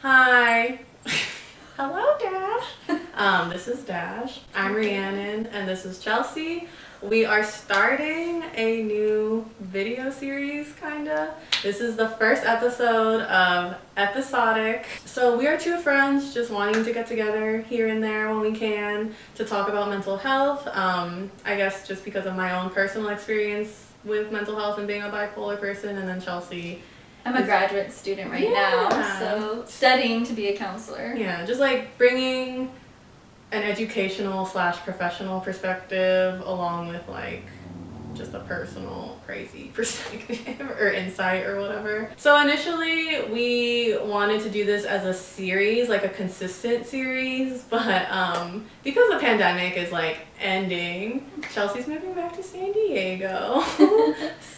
Hi. Hello, Dash. This is Dash. I'm Rhiannon, and this is Chelsea. We are starting a new video series, kinda. This is the first episode of EPISODIC. So we are two friends just wanting to get together here and there when we can to talk about mental health. I guess just because of my own personal experience with mental health and being a bipolar person, and then Chelsea. I'm a graduate student right now, so studying to be a counselor. Yeah, just like bringing an educational / professional perspective along with like just a personal crazy perspective or insight or whatever. So initially we wanted to do this as a series, like a consistent series, but because the pandemic is like ending, Chelsea's moving back to San Diego.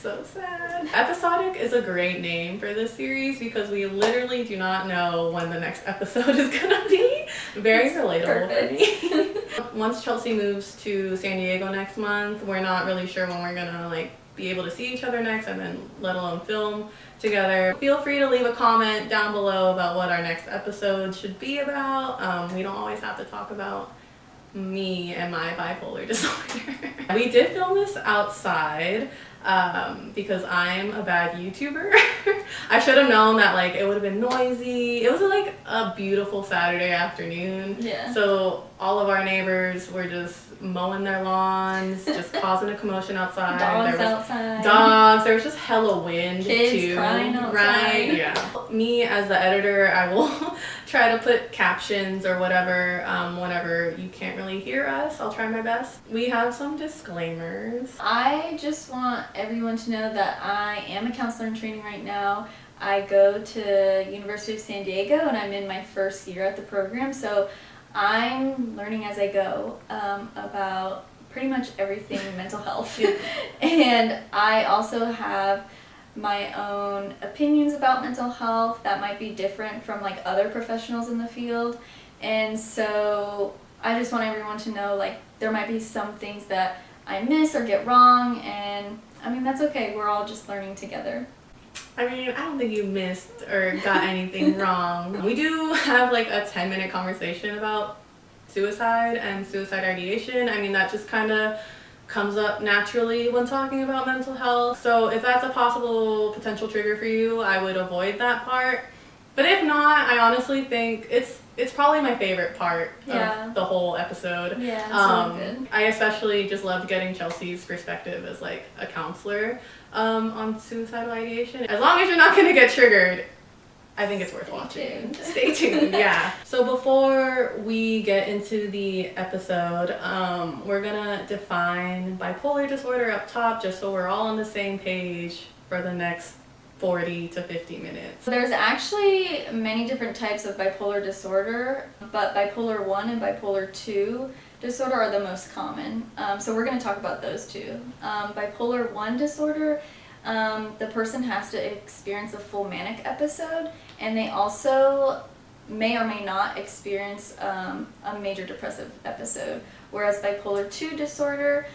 So sad. Episodic is a great name for this series because we literally do not know when the next episode is gonna be. Very relatable for me. Once Chelsea moves to San Diego next month, we're not really sure when we're gonna like be able to see each other next, and then let alone film together. Feel free to leave a comment down below about what our next episode should be about. We don't always have to talk about me and my bipolar disorder. We did film this outside because I'm a bad YouTuber. I should have known that like it would have been noisy. It was like a beautiful Saturday afternoon. Yeah. So all of our neighbors were just mowing their lawns, just causing a commotion outside. Dogs outside. Dogs. There was just hella wind Kids too. crying outside. Right. Yeah. Me as the editor, I will try to put captions or whatever whenever you can't really hear us. I'll try my best. We have some disclaimers. I just want everyone to know that I am a counselor in training right now. I go to University of San Diego and I'm in my first year at the program, so I'm learning as I go about pretty much everything mental health. And I also have my own opinions about mental health that might be different from like other professionals in the field. And so I just want everyone to know like there might be some things that I miss or get wrong, and I mean that's okay. We're all just learning together. I mean, I don't think you missed or got anything wrong. We do have like a 10-minute conversation about suicide and suicide ideation. I mean, that just kind of comes up naturally when talking about mental health. So if that's a possible potential trigger for you, I would avoid that part. But if not, I honestly think it's probably my favorite part of the whole episode. Yeah, it's really good. I especially just loved getting Chelsea's perspective as like a counselor on suicidal ideation. As long as you're not going to get triggered, I think it's worth watching. Stay tuned, yeah. So before we get into the episode, we're gonna define bipolar disorder up top just so we're all on the same page for the next 40 to 50 minutes. There's actually many different types of bipolar disorder, but bipolar 1 and bipolar 2 disorder are the most common. So we're going to talk about those two. Bipolar 1 disorder, the person has to experience a full manic episode, and they also may or may not experience a major depressive episode. Whereas bipolar 2 disorder,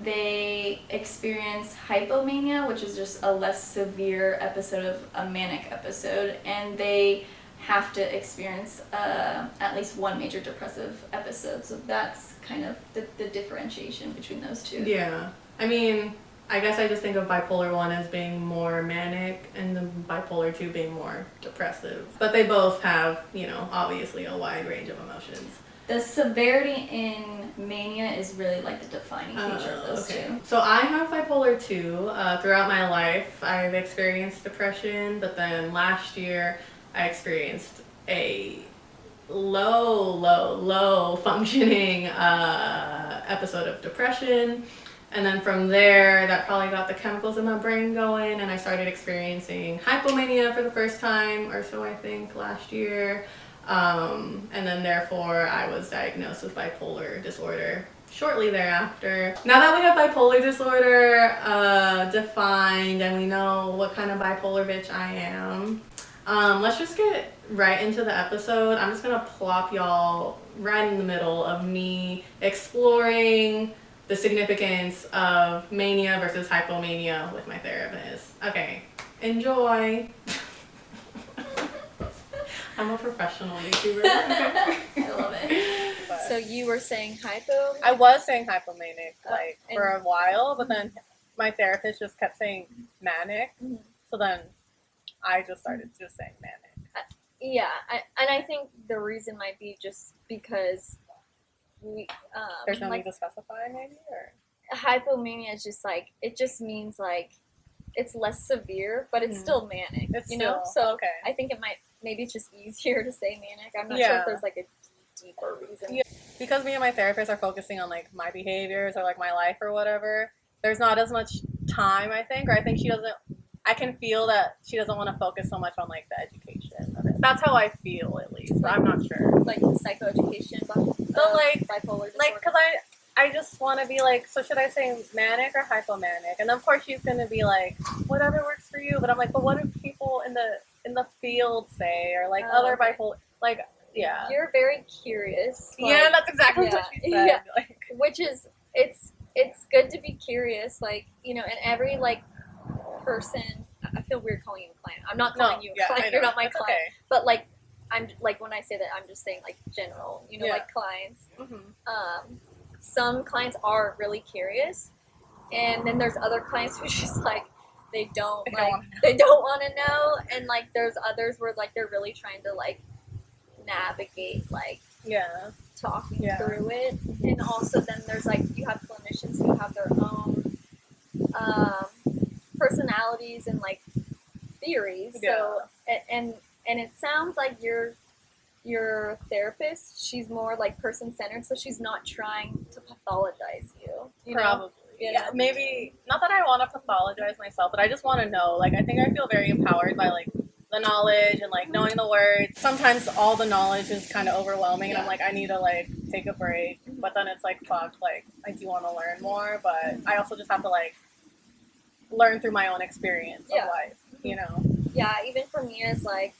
they experience hypomania, which is just a less severe episode of a manic episode, and they have to experience at least one major depressive episode. So that's kind of the differentiation between those two. Yeah. I mean, I guess I just think of bipolar 1 as being more manic and the bipolar 2 being more depressive. But they both have, you know, obviously a wide range of emotions. The severity in mania is really like the defining feature of those two. So I have bipolar 2. Throughout my life, I've experienced depression, but then last year I experienced a low functioning episode of depression. And then from there, that probably got the chemicals in my brain going, and I started experiencing hypomania for the first time or so, I think, last year. And then therefore I was diagnosed with bipolar disorder shortly thereafter. Now that we have bipolar disorder defined and we know what kind of bipolar bitch I am, let's just get right into the episode. I'm just gonna plop y'all right in the middle of me exploring the significance of mania versus hypomania with my therapist. Okay, enjoy. I'm a professional YouTuber. I love it. But So you were saying hypo? I was saying hypomanic like and- for a while, but then my therapist just kept saying manic. Mhm. So then I just started just saying manic. Yeah, I think the reason might be just because we There's no like need to specify, maybe, or hypomania is just like it just means like it's less severe, but it's Mhm. still manic. It's you know, still- so okay. I think it might maybe it's just easier to say manic. I'm not sure Yeah. if there's like a deeper reason. Yeah. Because me and my therapist are focusing on like my behaviors or like my life or whatever, there's not as much time, I think, or I think she doesn't. I can feel that she doesn't want to focus so much on like the education of it. That's how I feel, at least. But I'm not sure. Like psychoeducation, but like- bipolar disorder. Like, because I just want to be like, so should I say manic or hypomanic? And of course she's going to be like, whatever works for you. But I'm like, but what do people in the field say? Or like Oh, other okay. bipolar, like, yeah. You're very curious. Yeah, like, that's exactly yeah, what she said. yeah. Like, which is it's good to be curious, like, you know, and every like person. I feel weird calling you a client. I'm not calling you a I client. know. You're not my That's client. okay. But like I'm like when I say that, I'm just saying like general, you know, Yeah. like clients. Mm-hmm. Some clients are really curious, and then there's other clients who just like they don't want to know, and like there's others where like they're really trying to like navigate like Yeah. talking Yeah. through it. And also then there's like you have clinicians who have their own personalities and like theories. So and it sounds like your therapist, she's more like person-centered, so she's not trying to pathologize you know? Probably. You Yeah, know? maybe not that I want to pathologize myself, but I just want to know. Like, I think I feel very empowered by like the knowledge and like knowing the words. Sometimes all the knowledge is kind of overwhelming, and I'm like, I need to like take a break. But then it's like, fuck, like I do want to learn more, but I also just have to like learn through my own experience Yeah. of life. You know? Yeah, even for me as like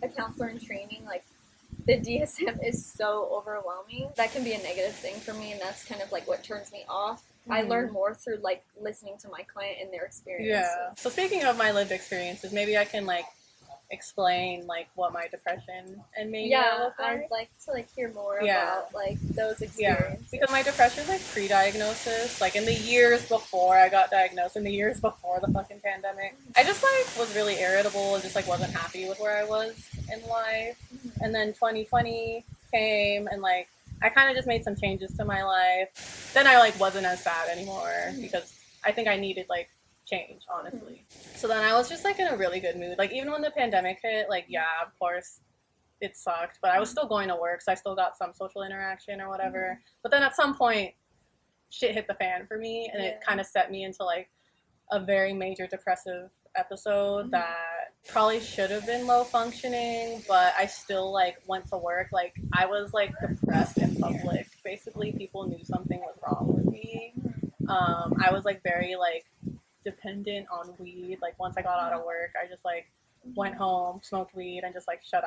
a counselor in training, like the DSM is so overwhelming. That can be a negative thing for me, and that's kind of like what turns me off. I Mhm. learn more through like listening to my client and their experience. Yeah. So speaking of my lived experiences, maybe I can like explain like what my depression and mania Yeah, look like. I'd like to like hear more Yeah. about like those Yeah, experiences. because my depression is like pre-diagnosis, like in the years before I got diagnosed, in the years before the fucking pandemic. I just like was really irritable and just like wasn't happy with where I was in life. And then 2020 came and like I kind of just made some changes to my life. Then I like wasn't as sad anymore because I think I needed like change, honestly. So then I was just like in a really good mood. Like even when the pandemic hit, like yeah, of course it sucked, but I was still going to work, so I still got some social interaction or whatever. But then at some point, shit hit the fan for me, and it kind of set me into like a very major depressive episode that probably should have been low functioning, but I still like went to work. Like I was like depressed in public. Basically, people knew something was wrong with me. I was like very like dependent on weed. Like once I got out of work, I just like went home, smoked weed, and just like shut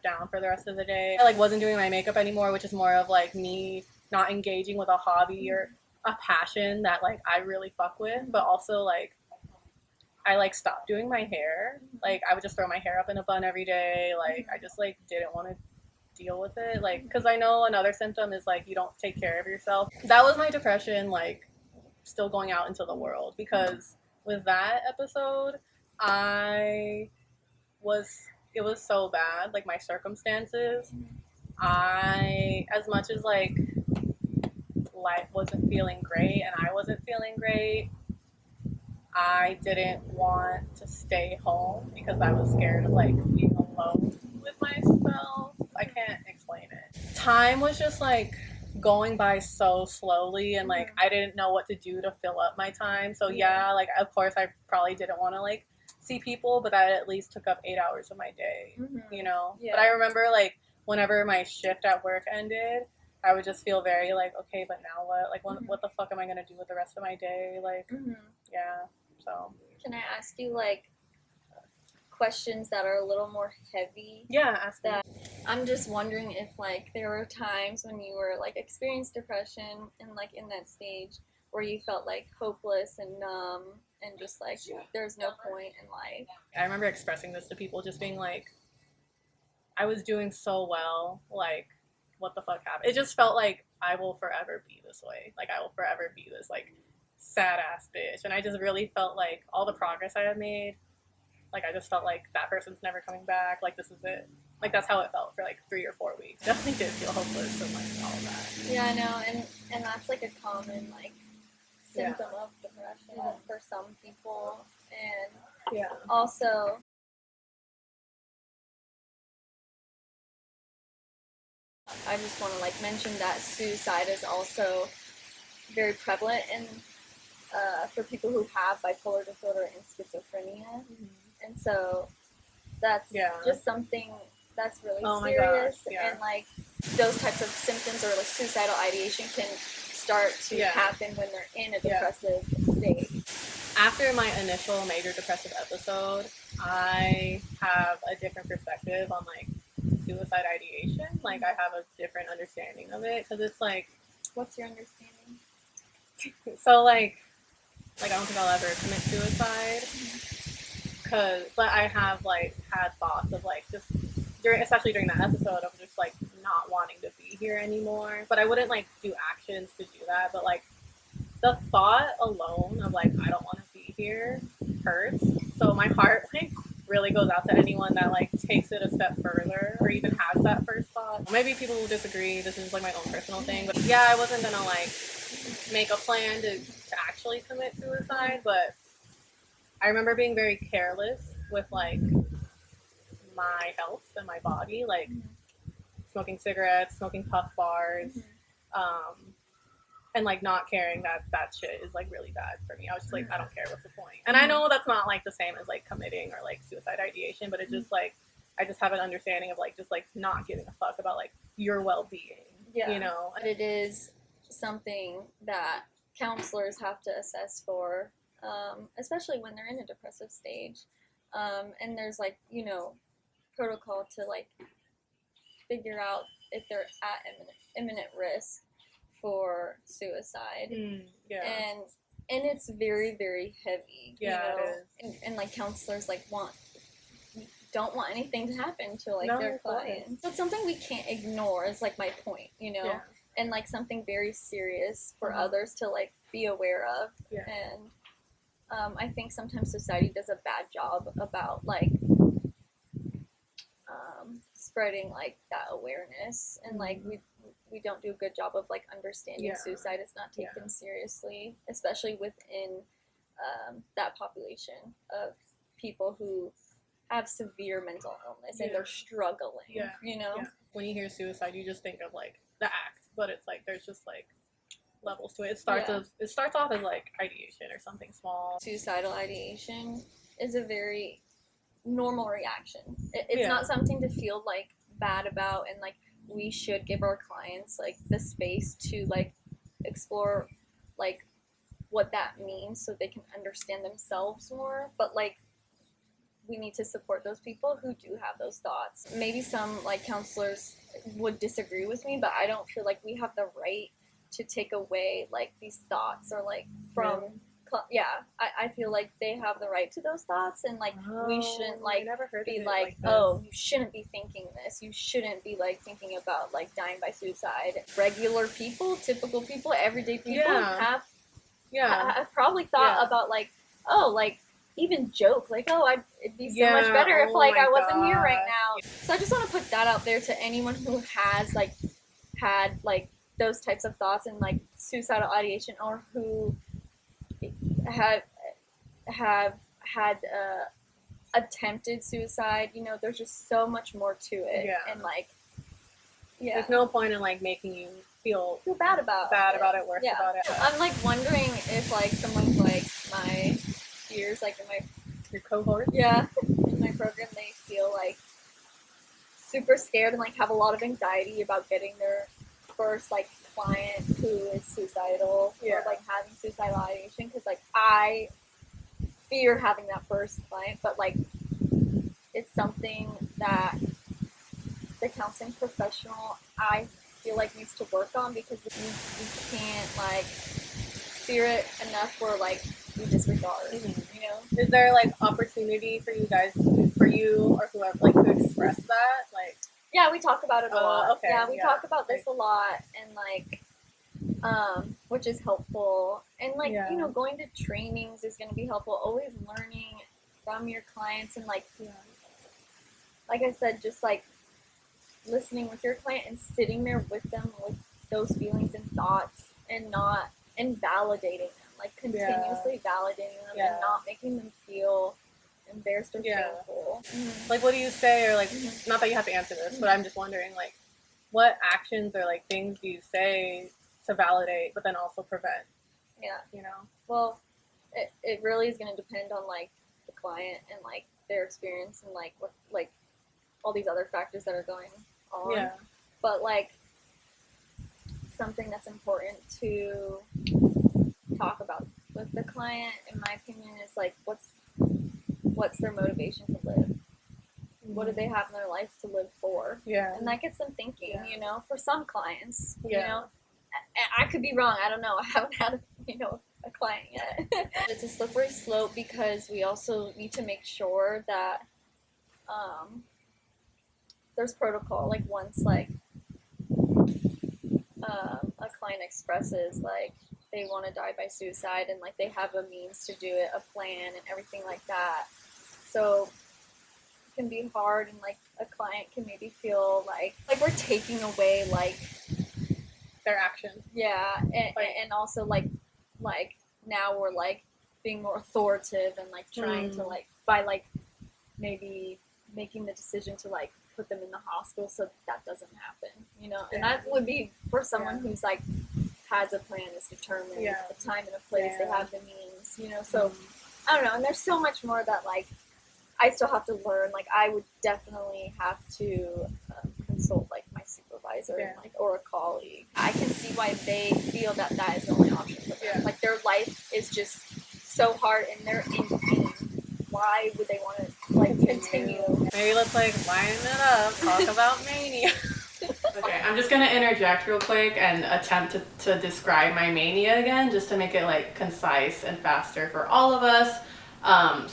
down for the rest of the day. I like wasn't doing my makeup anymore, which is more of like me not engaging with a hobby or a passion that like I really fuck with, but also like I like stopped doing my hair. Like I would just throw my hair up in a bun every day. Like I just like didn't want to deal with it. Like because I know another symptom is like you don't take care of yourself. That was my depression, like still going out into the world, because with that episode it was so bad, like my circumstances. As much as like life wasn't feeling great and I wasn't feeling great, I didn't want to stay home because I was scared of like being alone with myself. I can't explain it. Time was just like going by so slowly, and like I didn't know what to do to fill up my time. So yeah, like of course I probably didn't want to like see people, but that at least took up 8 hours of my day, you know? Yeah. But I remember like whenever my shift at work ended, I would just feel very like, okay, but now what? Like what the fuck am I going to do with the rest of my day? Like, yeah, so. Can I ask you like questions that are a little more heavy? Yeah, ask me. That I'm just wondering if like there were times when you were like experienced depression and like in that stage where you felt like hopeless and numb and just like there's no point in life. I remember expressing this to people, just being like, I was doing so well. Like, what the fuck happened? It just felt like I will forever be this way. Like, I will forever be this, like, sad ass bitch. And I just really felt like all the progress I had made, like, I just felt like that person's never coming back. Like, this is it. Like, that's how it felt for, like, 3 or 4 weeks. Definitely did feel hopeless and, like, all of that. Yeah, I know, and that's like a common like symptom of depression for some people, and also I just want to like mention that suicide is also very prevalent in for people who have bipolar disorder and schizophrenia, and so that's just something that's really serious, and like those types of symptoms or like suicidal ideation can start to happen when they're in a depressive state. After my initial major depressive episode, I have a different perspective on like suicide ideation. Like, I have a different understanding of it, because it's like, what's your understanding? So like I don't think I'll ever commit suicide, but I have like had thoughts of like just especially during that episode of just like not wanting to be here anymore. But I wouldn't like do actions to do that. But like the thought alone of like I don't want to be here hurts. So my heart like really goes out to anyone that like takes it a step further or even has that first thought. Maybe people will disagree. This is like my own personal thing. But yeah, I wasn't gonna like make a plan to actually commit suicide, but I remember being very careless with like my health and my body, like smoking cigarettes, smoking puff bars, and like not caring that shit is like really bad for me. I was just like, I don't care, what's the point? And I know that's not like the same as like committing or like suicide ideation, but it just like I just have an understanding of like just like not giving a fuck about like your well-being, you know. But it is something that counselors have to assess for, especially when they're in a depressive stage, and there's like, you know, protocol to like figure out if they're at imminent risk for suicide. And it's very, very heavy, you know? It is. And like counselors like don't want anything to happen to like their clients. So it's something we can't ignore is like my point, you know, and like something very serious for others to like be aware of. And I think sometimes society does a bad job about like spreading like that awareness, and like we don't do a good job of like understanding suicide is not taken seriously, especially within that population of people who have severe mental illness and they're struggling, you know? When you hear suicide, you just think of like the act, but it's like there's just like levels to it. It starts off as like ideation or something small. Suicidal ideation is a very normal reaction. It's not something to feel like bad about, and like we should give our clients like the space to like explore like what that means so they can understand themselves more. But like we need to support those people who do have those thoughts. Maybe some like counselors would disagree with me, but I don't feel like we have the right to take away like these thoughts or like from I feel like they have the right to those thoughts, and like we shouldn't like be like oh, you shouldn't be thinking this, you shouldn't be like thinking about like dying by suicide. Regular people, typical people, everyday people have probably thought about like, oh, like even joke like, oh, it'd be so much better if like I wasn't here right now. So I just want to put that out there to anyone who has like had like those types of thoughts and like suicidal ideation, or who have had attempted suicide. You know, there's just so much more to it, and like there's no point in like making you feel bad about it, worse about it. I'm like wondering if like someone like my peers, like in your cohort, in my program, they feel like super scared and like have a lot of anxiety about getting their first like client who is suicidal or like having suicidal ideation, because like I fear having that first client, but like it's something that the counseling professional I feel like needs to work on, because we can't like fear it enough where like we disregard, you know? Is there like opportunity for you guys, for you or whoever, like to express that, like Yeah, we talk about it a lot. Okay, Yeah, we talk about this a lot, and like, which is helpful. And like, you know, going to trainings is going to be helpful. Always learning from your clients, and like, like I said, just like listening with your client and sitting there with them with those feelings and thoughts, and not invalidating them, like continuously validating them and not making them feel embarrassed or shameful. Like, what do you say, or like, not that you have to answer this, but I'm just wondering, like, what actions or like things do you say to validate, but then also prevent? Yeah. You know? Well, it really is going to depend on like the client and like their experience and like what, like all these other factors that are going on. Yeah. But like something that's important to talk about with the client, in my opinion, is like what's their motivation to live? What do they have in their life to live for? Yeah. And that gets them thinking, you know, for some clients, you Yeah. know, I could be wrong. I don't know. I haven't had, you know, a client yet. It's a slippery slope because we also need to make sure that there's protocol. Like once like a client expresses like they want to die by suicide, and like they have a means to do it, a plan and everything like that. So it can be hard, and like a client can maybe feel like we're taking away like Their actions. Yeah, and also like now we're like being more authoritative and like trying to like by like maybe making the decision to like put them in the hospital so that doesn't happen, you know. And that would be for someone who's like has a plan, is determined, a time and a place, they have the means, you know. So I don't know, and there's so much more that like I still have to learn. Like I would definitely have to consult like my supervisor and, like, or a colleague. I can see why they feel that that is the only option for them. Like their life is just so hard and they're in pain. Why would they want to like continue? Maybe let's like line it up, talk about Mania. Okay, I'm just gonna interject real quick and attempt to describe my mania again, just to make it like concise and faster for all of us.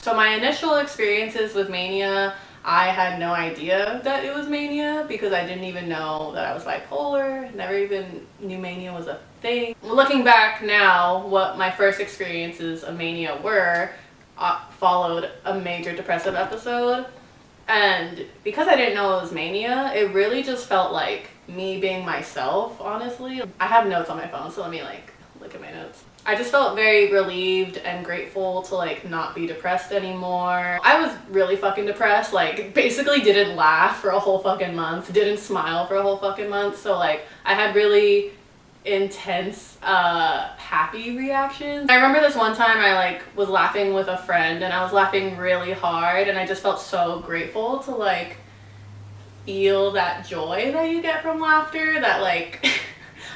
So my initial experiences with mania, I had no idea that it was mania because I didn't even know that I was bipolar. Never even knew mania was a thing. Looking back now, what my first experiences of mania were followed a major depressive episode. And because I didn't know it was mania, it really just felt like me being myself, honestly. I have notes on my phone, so let me like look at my notes. I just felt very relieved and grateful to like not be depressed anymore. I was really fucking depressed, like basically didn't laugh for a whole fucking month, didn't smile for a whole fucking month. So like I had really intense happy reactions. I remember this one time I like was laughing with a friend and I was laughing really hard and I just felt so grateful to like feel that joy that you get from laughter, that like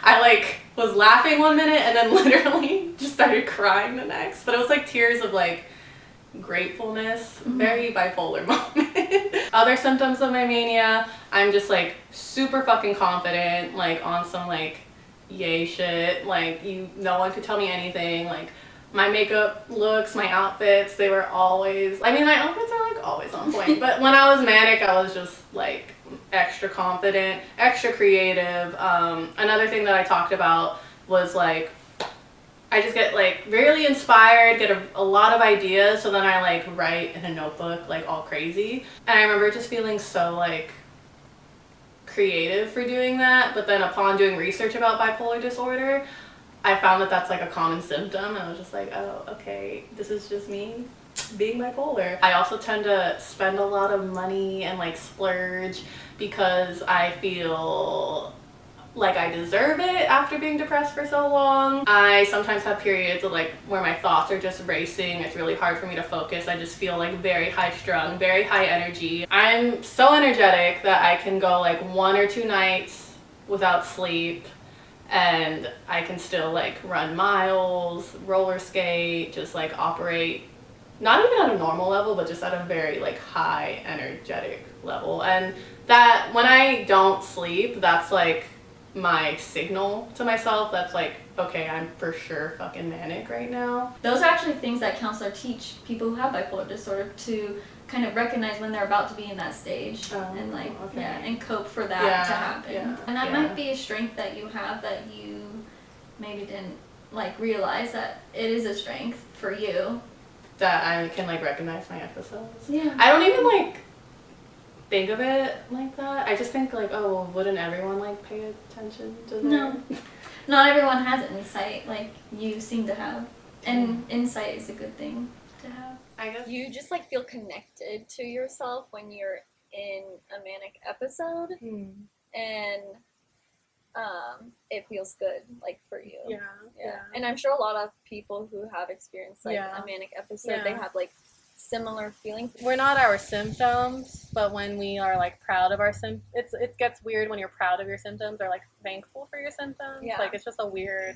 I like was laughing one minute and then literally just started crying the next. But it was like tears of like gratefulness. Very bipolar moment. Other symptoms of my mania, I'm just like super fucking confident, like on some like yay shit. Like no one could tell me anything. Like my makeup looks, my outfits, they were always, I mean my outfits are like always on point. But when I was manic, I was just like extra confident, extra creative. Another thing that I talked about was like I just get like really inspired, get a lot of ideas, so then I like write in a notebook like all crazy. And I remember just feeling so like creative for doing that. But then upon doing research about bipolar disorder, I found that that's like a common symptom, and I was just like, oh, okay, this is just me being bipolar. I also tend to spend a lot of money and like splurge because I feel like I deserve it after being depressed for so long. I sometimes have periods of like where my thoughts are just racing. It's really hard for me to focus. I just feel like very high strung, very high energy. I'm so energetic that I can go like 1 or 2 nights without sleep and I can still like run miles, roller skate, just like operate not even at a normal level, but just at a very like high energetic level. And that when I don't sleep, that's like my signal to myself. That's like, okay, I'm for sure fucking manic right now. Those are actually things that counselors teach people who have bipolar disorder, to kind of recognize when they're about to be in that stage and like and cope for that to happen. And that might be a strength that you have that you maybe didn't like realize that it is a strength for you. That I can like recognize my episodes. Yeah. I don't even like think of it like that. I just think like, oh, well, wouldn't everyone like pay attention to that? No. Not everyone has insight like you seem to have. And insight is a good thing to have. I guess You just like feel connected to yourself when you're in a manic episode, and it feels good like for you. Yeah. And I'm sure a lot of people who have experienced like a manic episode, they have like similar feelings. We're not our symptoms, but when we are like proud of our symptoms, it gets weird when you're proud of your symptoms or like thankful for your symptoms. Yeah. Like it's just a weird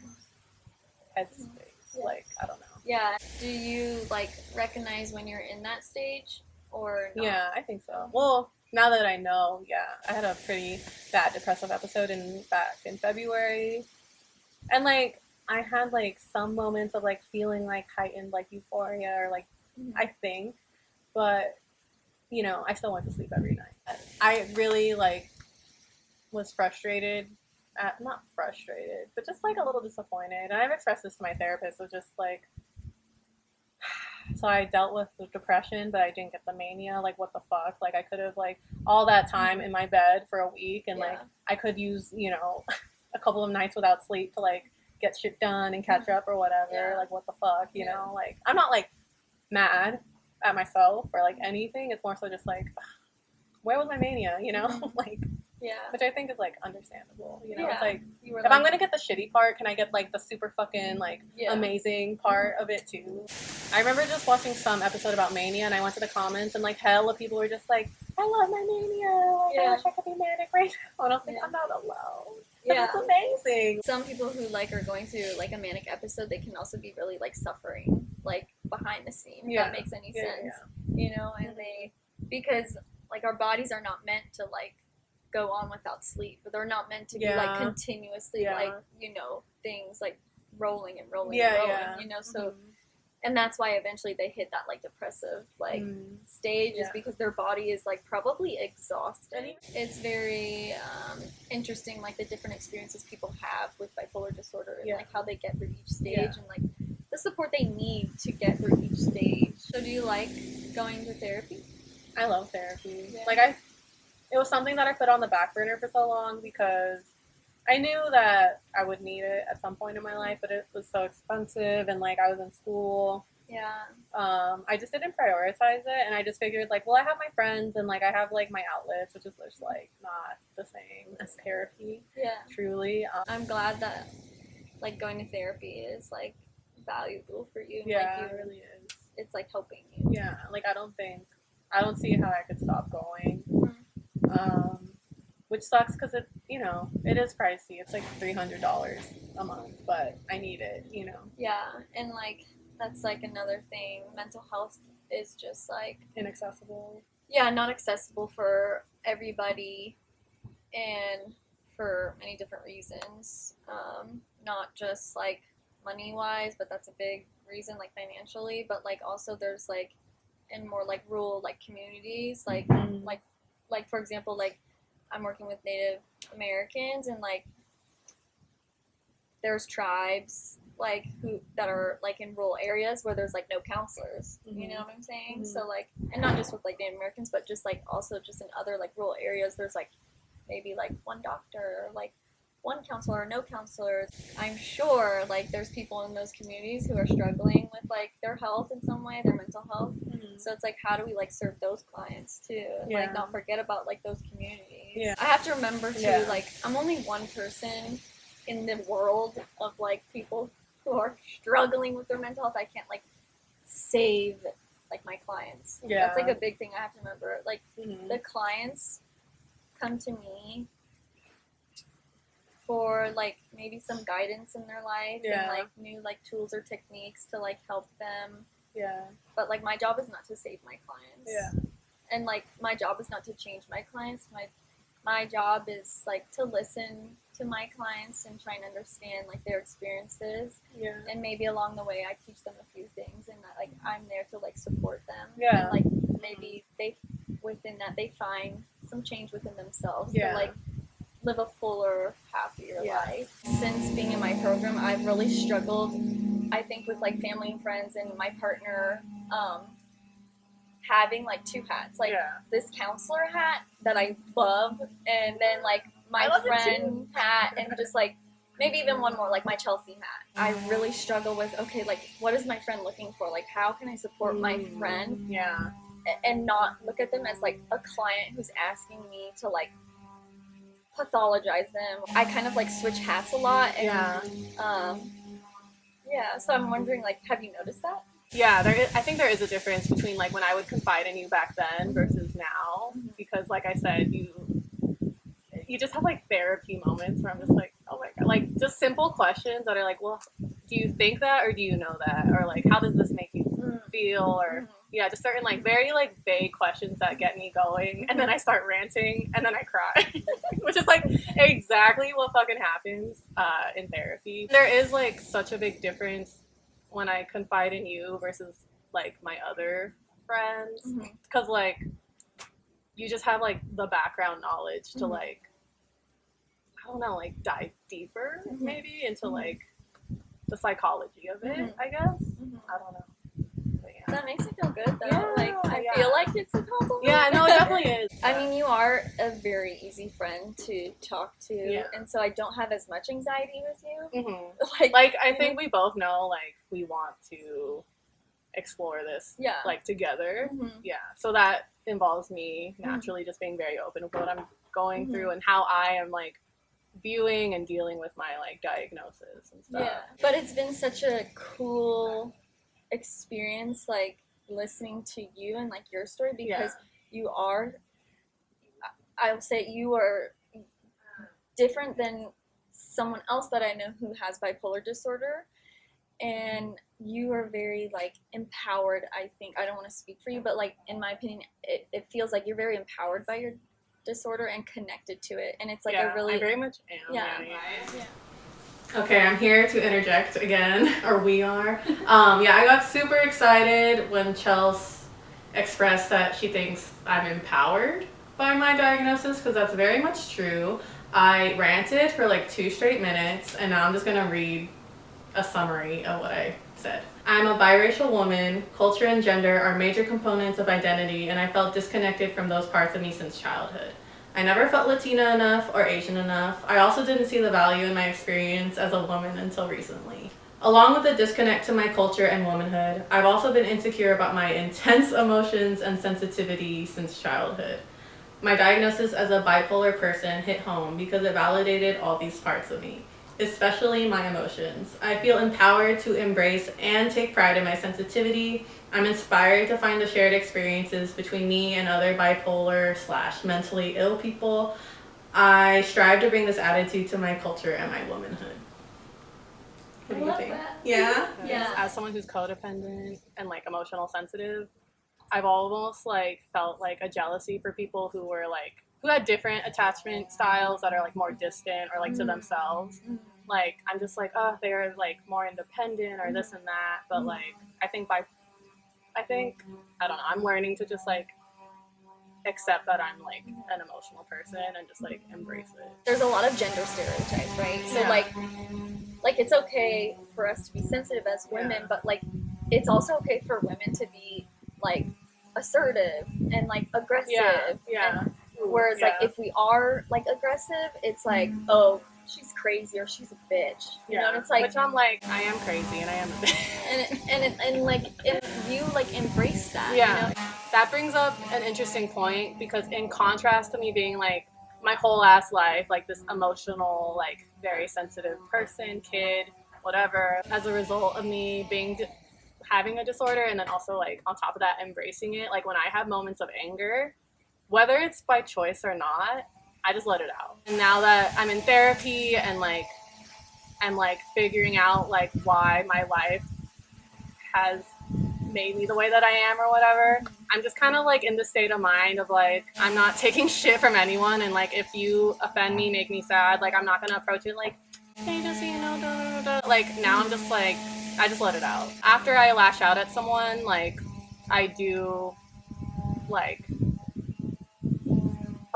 headspace. Like I don't know. Yeah. Do you like recognize when you're in that stage or not? Yeah, I think so. Well, now that I know, I had a pretty bad depressive episode back in February, and like I had like some moments of like feeling like heightened like euphoria or like I think, but you know I still went to sleep every night. I really like was frustrated. Not frustrated, but just like a little disappointed. And I've expressed this to my therapist, of just like, so I dealt with the depression, but I didn't get the mania. Like, what the fuck? Like, I could have like all that time in my bed for a week, and like I could use, you know, a couple of nights without sleep to like get shit done and catch up or whatever. Like, what the fuck, you know? Like, I'm not like mad at myself or like anything. It's more so just like, where was my mania? You know, like. Yeah. Which I think is like understandable, you know. Yeah. It's like You were if I'm gonna get the shitty part, can I get like the super fucking like Yeah. amazing part of it too? I remember just watching some episode about mania, and I went to the comments, and like hella people were just like, "I love my mania. Like, I wish I could be manic right now." And I was like, "I'm not alone. Yeah. It's amazing." Some people who like are going through like a manic episode, they can also be really like suffering like behind the scenes. If that makes any sense. You know, and because like our bodies are not meant to like go on without sleep, but they're not meant to be like continuously like, you know, things like rolling and rolling and rolling, you know, so and that's why eventually they hit that like depressive like stage is because their body is like probably exhausted. It's very interesting like the different experiences people have with bipolar disorder and like how they get through each stage and like the support they need to get through each stage. So do you like going to therapy? I love therapy. Like it was something that I put on the back burner for so long because I knew that I would need it at some point in my life, but it was so expensive and like I was in school. I just didn't prioritize it, and I just figured like, well, I have my friends and like I have like my outlets, which is just like not the same as therapy. Truly. I'm glad that like going to therapy is like valuable for you. Yeah, like, it really is. It's like helping you. Yeah, like I don't see how I could stop going. Which sucks because it, you know, it is pricey. It's like $300 a month, but I need it, you know. Yeah, and like that's like another thing. Mental health is just like inaccessible. Yeah, not accessible for everybody, and for many different reasons. Not just like money wise, but that's a big reason, like financially. But like also there's like in more like rural like communities, like like for example, like I'm working with Native Americans, and like there's tribes like who that are like in rural areas where there's like no counselors. You know what I'm saying? So like, and not just with like Native Americans, but just like also just in other like rural areas, there's like maybe like one doctor or like one counselor or no counselors. I'm sure like there's people in those communities who are struggling with like their health in some way, their mental health. So it's like, how do we like serve those clients too? Like not forget about like those communities. I have to remember too, like I'm only one person in the world of like people who are struggling with their mental health. I can't like save like my clients. That's like a big thing I have to remember. Like the clients come to me for like maybe some guidance in their life and like new like tools or techniques to like help them. But like my job is not to save my clients. And like my job is not to change my clients. My job is like to listen to my clients and try and understand like their experiences. And maybe along the way I teach them a few things, and that like I'm there to like support them. And like maybe within that they find some change within themselves Yeah. to like live a fuller, happier Yeah. life. Since being in my program, I've really struggled, I think, with like family and friends and my partner having like two hats, like Yeah. this counselor hat that I love, and then like my I love it friend hat, and just like maybe even one more, like my Chelsea hat. I really struggle with, okay, like what is my friend looking for? Like how can I support my friend Yeah. and not look at them as like a client who's asking me to like pathologize them. I kind of like switch hats a lot, and yeah, so I'm wondering, like, have you noticed that? Yeah, I think there is a difference between like when I would confide in you back then versus now, because like I said, you just have like therapy moments where I'm just like, oh my god, like just simple questions that are like, well, do you think that, or do you know that, or like how does this make you feel, or yeah, just certain like very like vague questions that get me going, and then I start ranting, and then I cry, which is like exactly what fucking happens in therapy. There is like such a big difference when I confide in you versus like my other friends, because like you just have like the background knowledge to like, I don't know, like dive deeper maybe into like the psychology of it, I guess. I don't know. But, yeah. That makes me feel good though. Yeah, Like I feel like it's a compliment. Yeah, no, it definitely is. I mean, you are a very easy friend to talk to, Yeah. and so I don't have as much anxiety with you. Like I think we both know like we want to explore this like together. Yeah, so that involves me naturally just being very open with what I'm going through and how I am like viewing and dealing with my like diagnosis and stuff. Yeah, but it's been such a cool experience, like listening to you and like your story, because you are, I would say you are different than someone else that I know who has bipolar disorder, and you are very like empowered. I think, I don't want to speak for you, but like in my opinion, it feels like you're very empowered by your disorder and connected to it, and it's like a really, I very much am. Yeah. Okay, I'm here to interject again, or we are. Yeah, I got super excited when Chelsea expressed that she thinks I'm empowered by my diagnosis, because that's very much true. I ranted for like 2 straight minutes, and now I'm just gonna read a summary of what I said. I'm a biracial woman. Culture and gender are major components of identity, and I felt disconnected from those parts of me since childhood. I never felt Latina enough or Asian enough. I also didn't see the value in my experience as a woman until recently. Along with the disconnect to my culture and womanhood, I've also been insecure about my intense emotions and sensitivity since childhood. My diagnosis as a bipolar person hit home because it validated all these parts of me, especially my emotions. I feel empowered to embrace and take pride in my sensitivity. I'm inspired to find the shared experiences between me and other bipolar/mentally ill people. I strive to bring this attitude to my culture and my womanhood. What do you think? That. Yeah? Yeah. As someone who's codependent and like emotional sensitive, I've almost like felt like a jealousy for people who were like, who had different attachment styles that are like more distant or like to themselves. Like I'm just like, oh, they're like more independent or this and that. But like I don't know, I'm learning to just like accept that I'm like an emotional person and just like embrace it. There's a lot of gender stereotypes, right? So like it's okay for us to be sensitive as women, but like it's also okay for women to be like assertive and like aggressive. And whereas like if we are like aggressive, it's like, oh, she's crazy or she's a bitch. You know, and it's like, which I'm like, I am crazy and I am a bitch. and like if you like embrace that. Yeah. You know? That brings up an interesting point, because in contrast to me being like my whole ass life, like this emotional, like very sensitive person, kid, whatever, as a result of me having a disorder, and then also like on top of that embracing it, like when I have moments of anger, whether it's by choice or not, I just let it out. And now that I'm in therapy and like I'm like figuring out like why my life has made me the way that I am or whatever, I'm just kind of like in the state of mind of like, I'm not taking shit from anyone, and like if you offend me, make me sad, like I'm not gonna approach it like, hey, just so you know, da, da, da, da. Like now I'm just like, I just let it out. After I lash out at someone, like I do like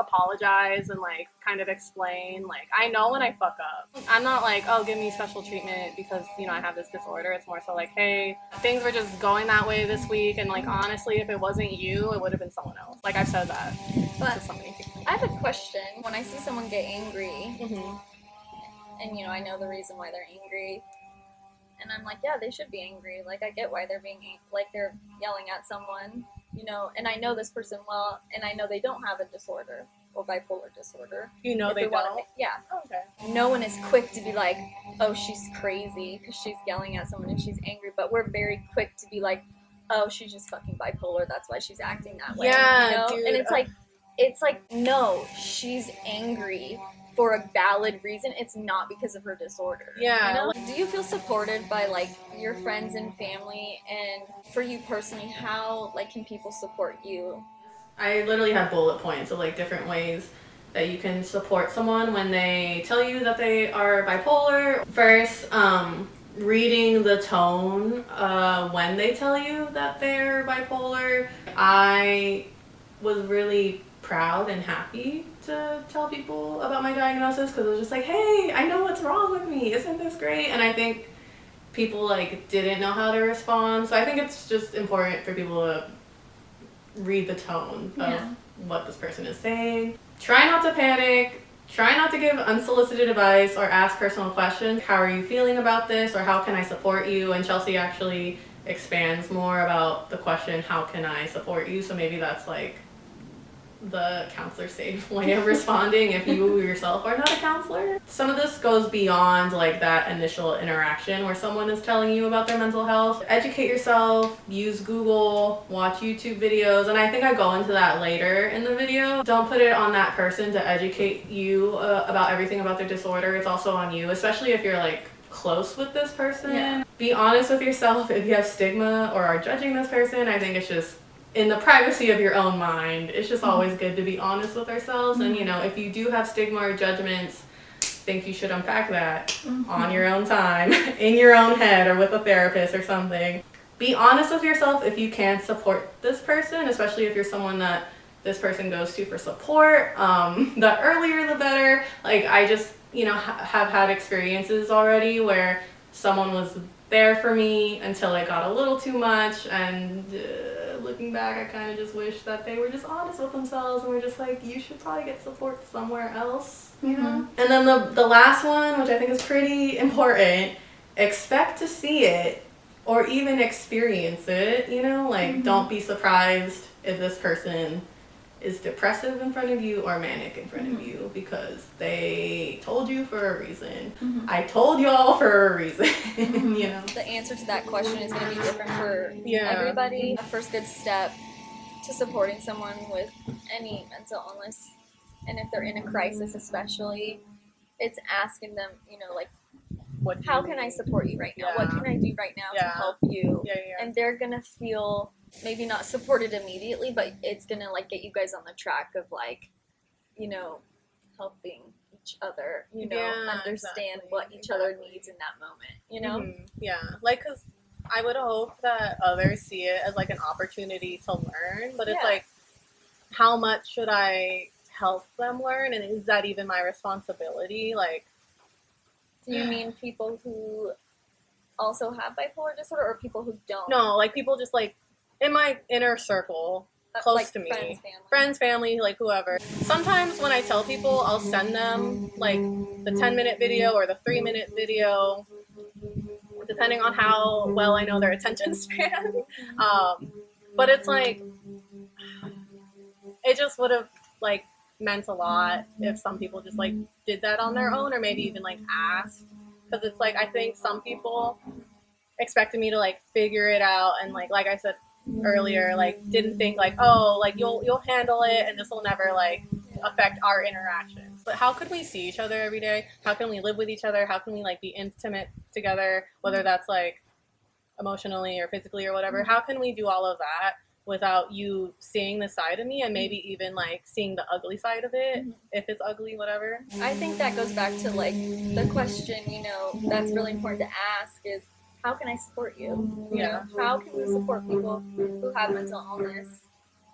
apologize and like kind of explain, like, I know when I fuck up. I'm not like, oh, give me special treatment because, you know, I have this disorder. It's more so like, hey, things were just going that way this week, and like, honestly, if it wasn't you, it would have been someone else. Like, I've said that to so many people. I have a question. When I see someone get angry, Mm-hmm. and, you know, I know the reason why they're angry, and I'm like, yeah, they should be angry. Like, I get why they're being, like, they're yelling at someone, you know, and I know this person well, and I know they don't have a disorder or bipolar disorder. You know, If they wanna don't? yeah. Oh, okay. No one is quick to be like, oh, she's crazy because she's yelling at someone and she's angry, but we're very quick to be like, oh, she's just fucking bipolar, that's why she's acting that way. Yeah, you know? dude. And it's like, no, she's angry for a valid reason. It's not because of her disorder. Yeah. You know? Do you feel supported by like your friends and family? And for you personally, how like can people support you? I literally have bullet points of like different ways that you can support someone when they tell you that they are bipolar. First, reading the tone when they tell you that they're bipolar. I was really proud and happy to tell people about my diagnosis because it was just like, hey, I know what's wrong with me. Isn't this great? And I think people like didn't know how to respond. So I think it's just important for people to read the tone of what this person is saying. Try not to panic. Try not to give unsolicited advice or ask personal questions. How are you feeling about this, or how can I support you? And Chelsea actually expands more about the question, how can I support you? So maybe that's like the counselor safe way of responding if you yourself are not a counselor. Some of this goes beyond like that initial interaction where someone is telling you about their mental health. Educate yourself, use Google, watch YouTube videos, and I think I go into that later in the video. Don't put it on that person to educate you about everything about their disorder. It's also on you, especially if you're like close with this person. Yeah. Be honest with yourself if you have stigma or are judging this person. I think it's just in the privacy of your own mind, it's just always good to be honest with ourselves. And, you know, if you do have stigma or judgments, I think you should unpack that on your own time, in your own head, or with a therapist or something. Be honest with yourself if you can support this person, especially if you're someone that this person goes to for support. The earlier the better. Like, I just, you know, have had experiences already where someone was there for me until it got a little too much, and looking back, I kind of just wish that they were just honest with themselves and were just like, you should probably get support somewhere else, you know? And then the last one, which I think is pretty important, expect to see it or even experience it, you know? Like, don't be surprised if this person is depressive in front of you or manic in front of you, because they told you for a reason. I told y'all for a reason. You know, the answer to that question is going to be different for everybody. The first good step to supporting someone with any mental illness, and if they're in a crisis especially, it's asking them, you know, like, how can I support you right now? What can I do right now to help you? And they're gonna feel maybe not supported immediately, but it's gonna like get you guys on the track of like, you know, helping each other, you know, understand what each other needs in that moment, you know? Yeah, like, because I would hope that others see it as like an opportunity to learn, but it's like, how much should I help them learn, and is that even my responsibility? Like, do you mean people who also have bipolar disorder, or people who don't? No, like people just like in my inner circle, close like to me. Friends, family, like whoever. Sometimes when I tell people, I'll send them like the 10-minute video or the 3-minute video, depending on how well I know their attention span. But it's like, it just would have like meant a lot if some people just like did that on their own, or maybe even like asked, because it's like, I think some people expected me to like figure it out, and like I said earlier, like didn't think like, oh, like you'll handle it and this will never like affect our interactions. But how could we see each other every day? How can we live with each other? How can we like be intimate together, whether that's like emotionally or physically or whatever? How can we do all of that without you seeing the side of me, and maybe even like seeing the ugly side of it, if it's ugly, whatever? I think that goes back to like the question, you know, that's really important to ask is, how can I support you? You know, how can we support people who have mental illness?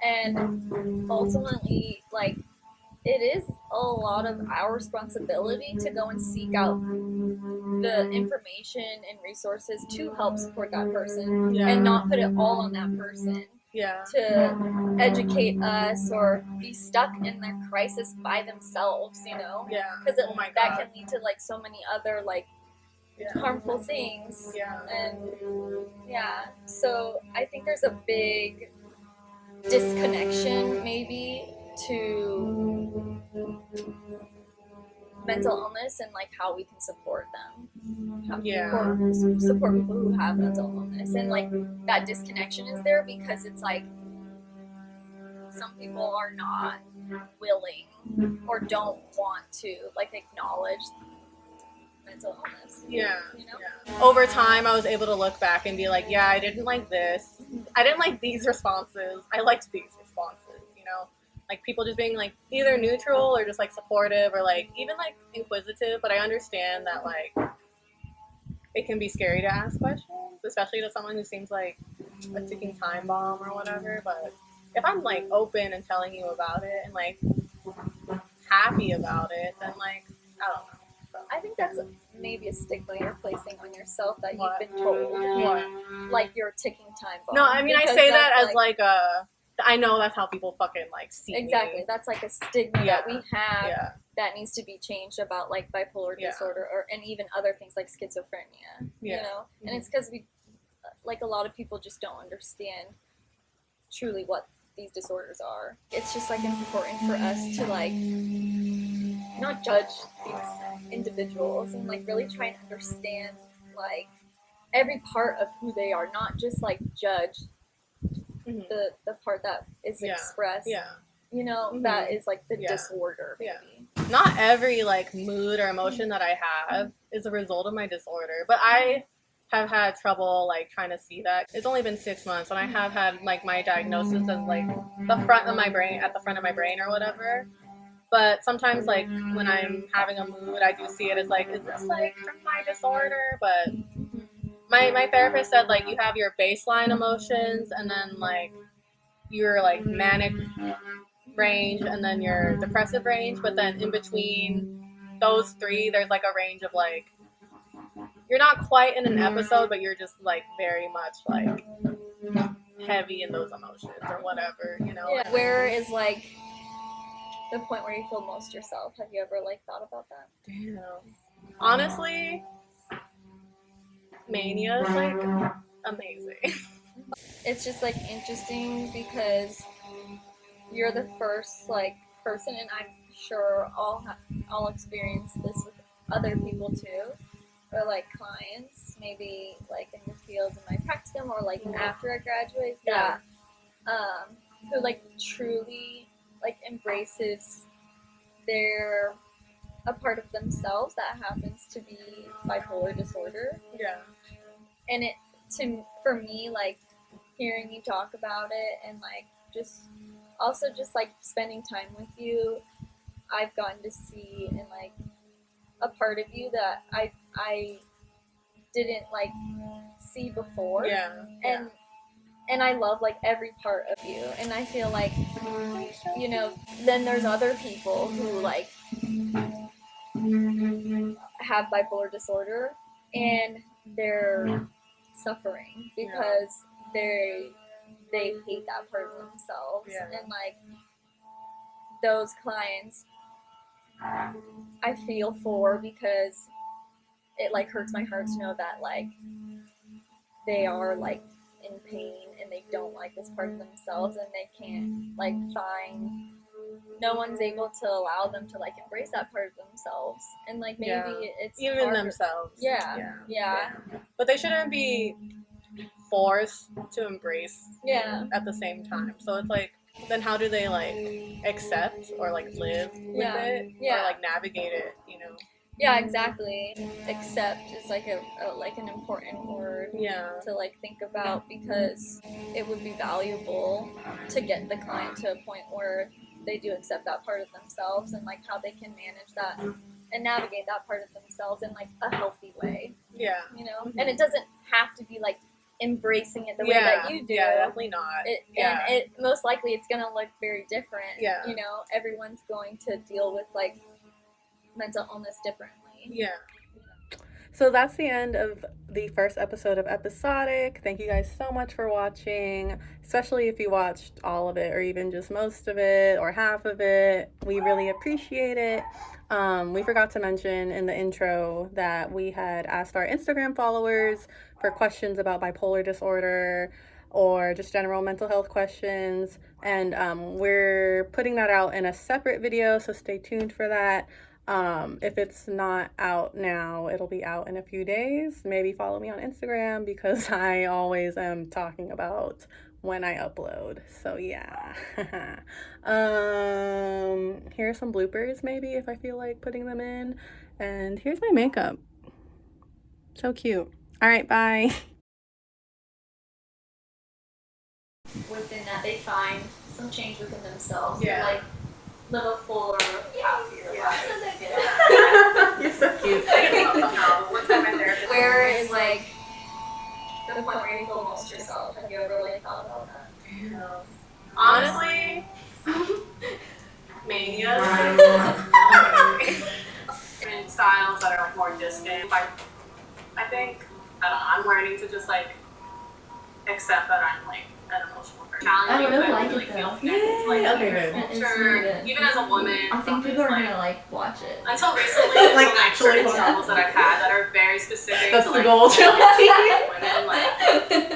And ultimately, like, it is a lot of our responsibility to go and seek out the information and resources to help support that person, and not put it all on that person to educate us or be stuck in their crisis by themselves, you know? Because that can lead to like so many other like harmful things. And so I think there's a big disconnection maybe to mental illness and like how we can support them, support people who have mental illness, and like that disconnection is there because it's like some people are not willing or don't want to like acknowledge mental illness. You know? Over time, I was able to look back and be like, yeah, I didn't like this. I didn't like these responses. I liked these responses, you know? Like, people just being, like, either neutral or just, like, supportive or, like, even, like, inquisitive. But I understand that, like, it can be scary to ask questions, especially to someone who seems like a ticking time bomb or whatever. But if I'm, like, open and telling you about it and, like, happy about it, then, like, I don't know. I think that's maybe a stigma you're placing on yourself that you've been told. Like you're a ticking time bomb. No, I mean, I say that as like a... I know that's how people fucking like see Exactly. me. That's like a stigma that we have that needs to be changed about like bipolar disorder and even other things like schizophrenia. You know? And it's because we, like a lot of people just don't understand truly what these disorders are. It's just like important for us to like not judge these individuals and like really try and understand like every part of who they are, not just like judge the part that is expressed. You know, that is like the disorder. Maybe. Not every like mood or emotion that I have is a result of my disorder, but I have had trouble like trying to see that. It's only been 6 months, and I have had like my diagnosis as like the front of my brain, at the front of my brain or whatever. But sometimes, like, when I'm having a mood, I do see it as, like, is this, like, from my disorder? But my therapist said, like, you have your baseline emotions, and then, like, your, like, manic range, and then your depressive range. But then in between those three, there's, like, a range of, like, you're not quite in an episode, but you're just, like, very much, like, heavy in those emotions or whatever, you know? Yeah. Where is, like... the point where you feel most yourself. Have you ever like thought about that? Damn. Honestly, Mania is like amazing. It's just like interesting because you're the first like person, and I'm sure I'll experience this with other people too, or like clients, maybe like in the field of my practicum or like after I graduate, who like truly like embraces a part of themselves that happens to be bipolar disorder. And for me, like hearing you talk about it and like just like spending time with you, I've gotten to see and like a part of you that I didn't like see before. And I love like every part of you, and I feel like, you know, then there's other people who like have bipolar disorder and they're suffering because they hate that part of themselves. And like those clients I feel for, because it like hurts my heart to know that like they are like in pain and they don't like this part of themselves, and they can't like no one's able to allow them to like embrace that part of themselves, and like maybe it's even harder. themselves. Yeah. But they shouldn't be forced to embrace at the same time. So it's like, then how do they like accept or like live with it or like navigate it, you know? Yeah, exactly. Accept is like like an important word to like think about, because it would be valuable to get the client to a point where they do accept that part of themselves, and like how they can manage that and navigate that part of themselves in like a healthy way. You know? And it doesn't have to be like embracing it the way that you do. Yeah, definitely not. And it most likely it's gonna look very different. Yeah. You know, everyone's going to deal with like mental illness differently. Yeah. So that's the end of the first episode of Episodic. Thank you guys so much for watching, especially if you watched all of it or even just most of it or half of it. We really appreciate it. We forgot to mention in the intro that we had asked our Instagram followers for questions about bipolar disorder or just general mental health questions. And we're putting that out in a separate video, so stay tuned for that. If it's not out now, it'll be out in a few days. Maybe follow me on Instagram because I always am talking about when I upload. So yeah. Here are some bloopers maybe if I feel like putting them in. And here's my makeup. So cute. All right, bye. Within that, they find some change within themselves. Yeah. Like live a fuller, happier life. You're so cute. Where is like the point where you feel most yourself? Have you ever like thought about that? Honestly, Mania. And styles that are like more distant. I think I'm learning to just like accept that I'm like an emotional person. I really but like really it feel though. connected to like Okay, other good. That is culture, really good. even as a woman. I think it's people are like, gonna like watch it. until recently, Like, like actually certain watch it. struggles that I've had that are very specific That's to the like goal, Chelsea. women, like